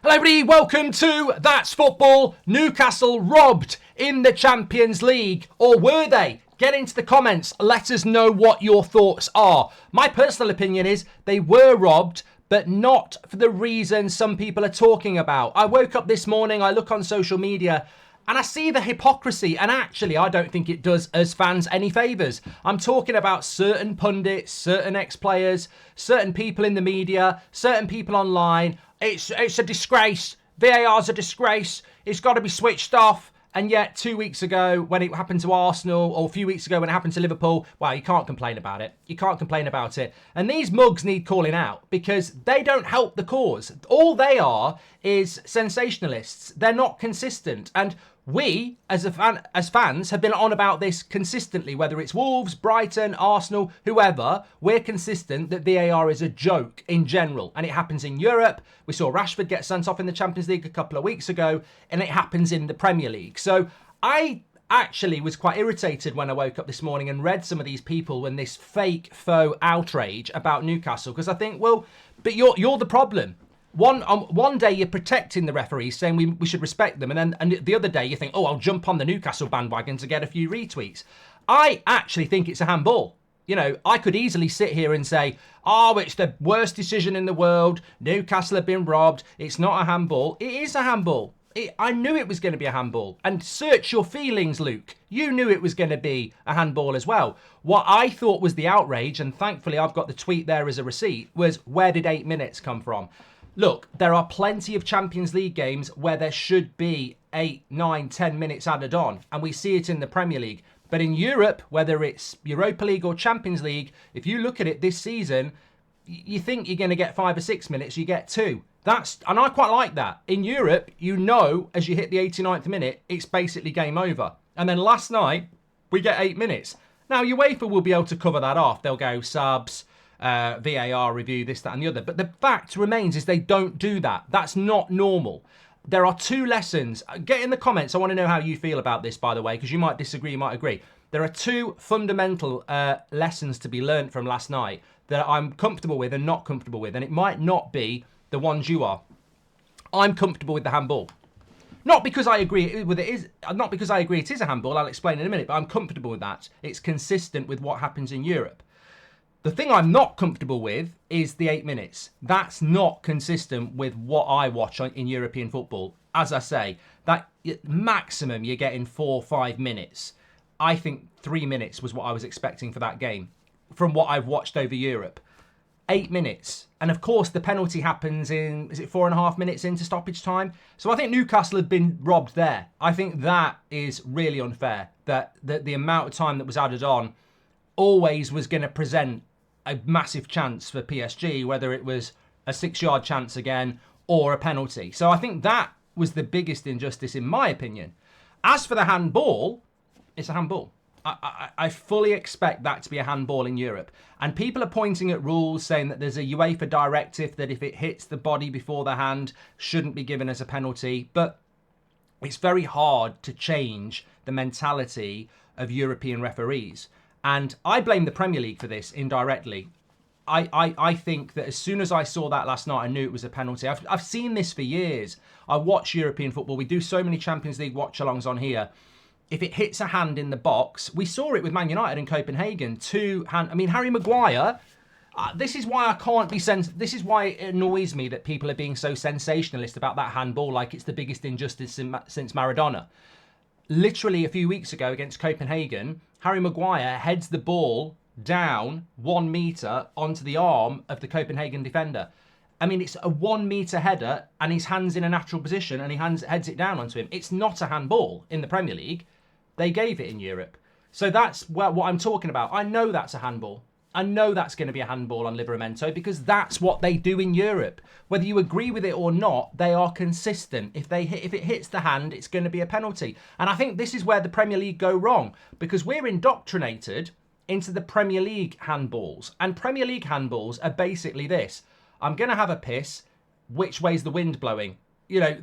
Hello everybody, welcome to That's Football. Newcastle robbed in the Champions League, or were they? Get into the comments, let us know what your thoughts are. My personal opinion is they were robbed, but not for the reason some people are talking about. I woke up this morning, I look on social media, and I see the hypocrisy, and actually I don't think it does us fans any favours. I'm talking about certain pundits, certain ex-players, certain people in the media, certain people online. It's a disgrace. VAR's a disgrace. It's got to be switched off. And yet 2 weeks ago when it happened to Arsenal, or a few weeks ago when it happened to Liverpool, well, you can't complain about it. You can't complain about it. And these mugs need calling out because they don't help the cause. All they are is sensationalists. They're not consistent. And we, as fans, have been on about this consistently, whether it's Wolves, Brighton, Arsenal, whoever. We're consistent that VAR is a joke in general, and it happens in Europe. We saw Rashford get sent off in the Champions League a couple of weeks ago, and it happens in the Premier League. So I actually was quite irritated when I woke up this morning and read some of these people when this fake faux outrage about Newcastle, because I think, well, but you're the problem. One day you're protecting the referees, saying we should respect them, and the other day you think, oh, I'll jump on the Newcastle bandwagon to get a few retweets. I actually think it's a handball. You know, I could easily sit here and say, oh, it's the worst decision in the world. Newcastle have been robbed. It's not a handball. It is a handball. I knew it was going to be a handball. And search your feelings, Luke. You knew it was going to be a handball as well. What I thought was the outrage, and thankfully I've got the tweet there as a receipt, was where did 8 minutes come from? Look, there are plenty of Champions League games where there should be 8, 9, 10 minutes added on, and we see it in the Premier League. But in Europe, whether it's Europa League or Champions League, if you look at it this season, you think you're going to get 5 or 6 minutes, you get 2. And I quite like that. In Europe, you know, as you hit the 89th minute, it's basically game over. And then last night, we get 8 minutes. Now, UEFA will be able to cover that off. They'll go subs, VAR review, this, that and the other. But the fact remains is they don't do that. That's not normal. There are 2 lessons. Get in the comments. I want to know how you feel about this, by the way, because you might disagree, you might agree. There are 2 fundamental lessons to be learnt from last night that I'm comfortable with and not comfortable with. And it might not be the ones you are. I'm comfortable with the handball. Not because I agree with it is, not because I agree it is a handball. I'll explain in a minute, but I'm comfortable with that. It's consistent with what happens in Europe. The thing I'm not comfortable with is the 8 minutes. That's not consistent with what I watch in European football. As I say, that maximum you're getting 4 or 5 minutes. I think 3 minutes was what I was expecting for that game from what I've watched over Europe. 8 minutes. And of course, the penalty happens in, is it 4.5 minutes into stoppage time? So I think Newcastle had been robbed there. I think that is really unfair, that the amount of time that was added on always was going to present a massive chance for PSG, whether it was a 6-yard chance again or a penalty. So I think that was the biggest injustice in my opinion. As for the handball, it's a handball. I fully expect that to be a handball in Europe. And people are pointing at rules saying that there's a UEFA directive that if it hits the body before the hand, shouldn't be given as a penalty. But it's very hard to change the mentality of European referees. And I blame the Premier League for this indirectly. I think that as soon as I saw that last night, I knew it was a penalty. I've seen this for years. I watch European football. We do so many Champions League watch-alongs on here. If it hits a hand in the box, we saw it with Man United in Copenhagen. Harry Maguire, this is why I can't be this is why it annoys me that people are being so sensationalist about that handball like it's the biggest injustice since Maradona. Literally a few weeks ago against Copenhagen, Harry Maguire heads the ball down 1 metre onto the arm of the Copenhagen defender. I mean, it's a 1 metre header and his hand's in a natural position and he heads it down onto him. It's not a handball in the Premier League. They gave it in Europe. So that's what I'm talking about. I know that's a handball. I know that's going to be a handball on Livramento because that's what they do in Europe. Whether you agree with it or not, they are consistent. If it hits the hand, it's going to be a penalty. And I think this is where the Premier League go wrong because we're indoctrinated into the Premier League handballs. And Premier League handballs are basically this. I'm going to have a piss. Which way's the wind blowing? You know,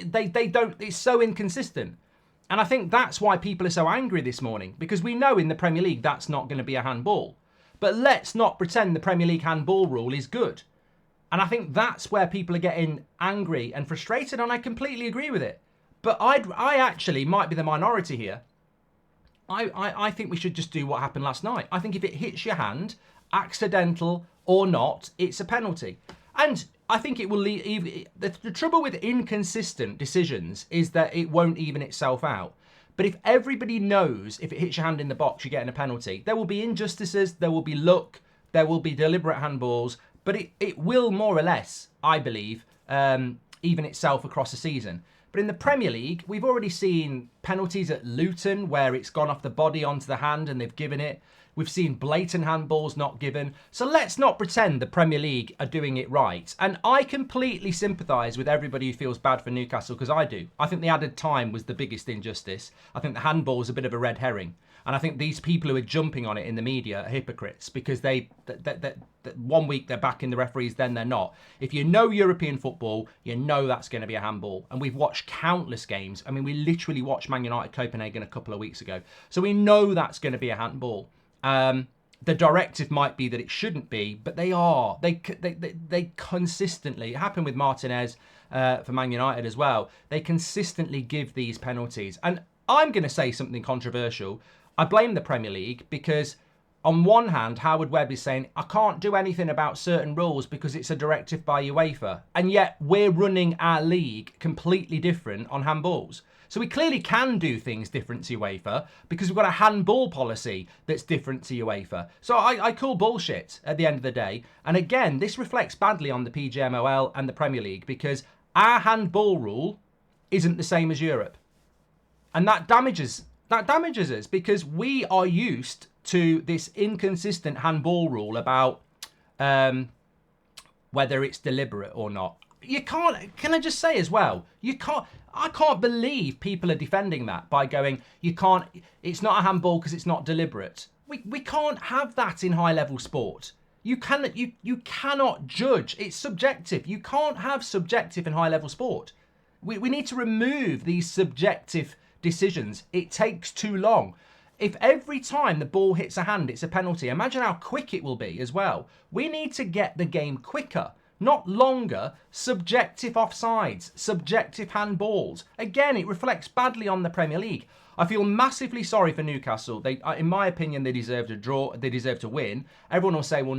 they don't, it's so inconsistent. And I think that's why people are so angry this morning because we know in the Premier League that's not going to be a handball. But let's not pretend the Premier League handball rule is good. And I think that's where people are getting angry and frustrated, and I completely agree with it. But I actually might be the minority here. I think we should just do what happened last night. I think if it hits your hand, accidental or not, it's a penalty. And I think it will leave. The trouble with inconsistent decisions is that it won't even itself out. But if everybody knows if it hits your hand in the box, you're getting a penalty, there will be injustices, there will be luck, there will be deliberate handballs, but it will more or less, I believe, even itself across the season. But in the Premier League, we've already seen penalties at Luton where it's gone off the body onto the hand and they've given it. We've seen blatant handballs not given. So let's not pretend the Premier League are doing it right. And I completely sympathise with everybody who feels bad for Newcastle, because I do. I think the added time was the biggest injustice. I think the handball is a bit of a red herring. And I think these people who are jumping on it in the media are hypocrites, because they 1 week they're backing the referees, then they're not. If you know European football, you know that's going to be a handball. And we've watched countless games. I mean, we literally watched Man United Copenhagen a couple of weeks ago. So we know that's going to be a handball. The directive might be that it shouldn't be, but they are. They consistently, it happened with Martinez for Man United as well. They consistently give these penalties. And I'm going to say something controversial. I blame the Premier League because on one hand, Howard Webb is saying, I can't do anything about certain rules because it's a directive by UEFA. And yet we're running our league completely different on handballs. So we clearly can do things different to UEFA because we've got a handball policy that's different to UEFA. So I call bullshit at the end of the day. And again, this reflects badly on the PGMOL and the Premier League because our handball rule isn't the same as Europe. And that damages us because we are used to this inconsistent handball rule about whether it's deliberate or not. You can't, can I just say as well, I can't believe people are defending that by going, it's not a handball because it's not deliberate. We can't have that in high level sport. You cannot judge. It's subjective. You can't have subjective in high level sport. We need to remove these subjective decisions. It takes too long. If every time the ball hits a hand, it's a penalty, imagine how quick it will be as well. We need to get the game quicker, not longer. Subjective offsides, subjective handballs. Again, it reflects badly on the Premier League. I feel massively sorry for Newcastle. In my opinion, they deserved a draw. They deserve to win. Everyone will say, well,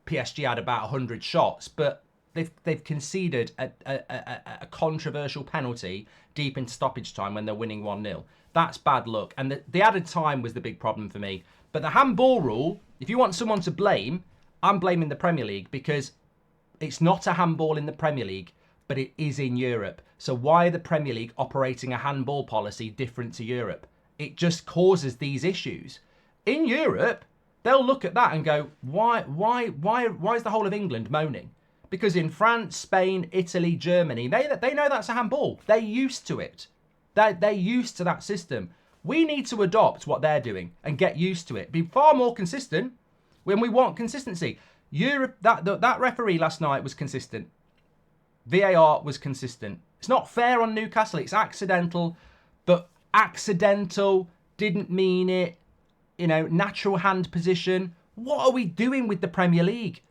PSG had about 100 shots, but they've conceded a controversial penalty deep into stoppage time when they're winning 1-0. That's bad luck. And the added time was the big problem for me. But the handball rule, if you want someone to blame, I'm blaming the Premier League because it's not a handball in the Premier League, but it is in Europe. So why are the Premier League operating a handball policy different to Europe? It just causes these issues. In Europe, they'll look at that and go, why is the whole of England moaning? Because in France, Spain, Italy, Germany, they know that's a handball. They're used to it. They're used to that system. We need to adopt what they're doing and get used to it. Be far more consistent when we want consistency. Europe, that referee last night was consistent. VAR was consistent. It's not fair on Newcastle. It's accidental, but accidental didn't mean it. You know, natural hand position. What are we doing with the Premier League?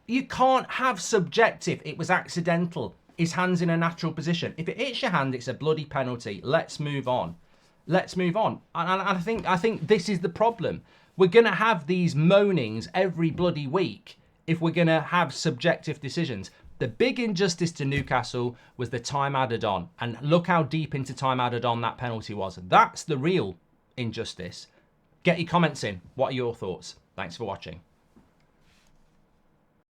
You can't have subjective. It was accidental. His hand's in a natural position. If it hits your hand, it's a bloody penalty. Let's move on. Let's move on. And I think this is the problem. We're going to have these moanings every bloody week if we're going to have subjective decisions. The big injustice to Newcastle was the time added on. And look how deep into time added on that penalty was. That's the real injustice. Get your comments in. What are your thoughts? Thanks for watching.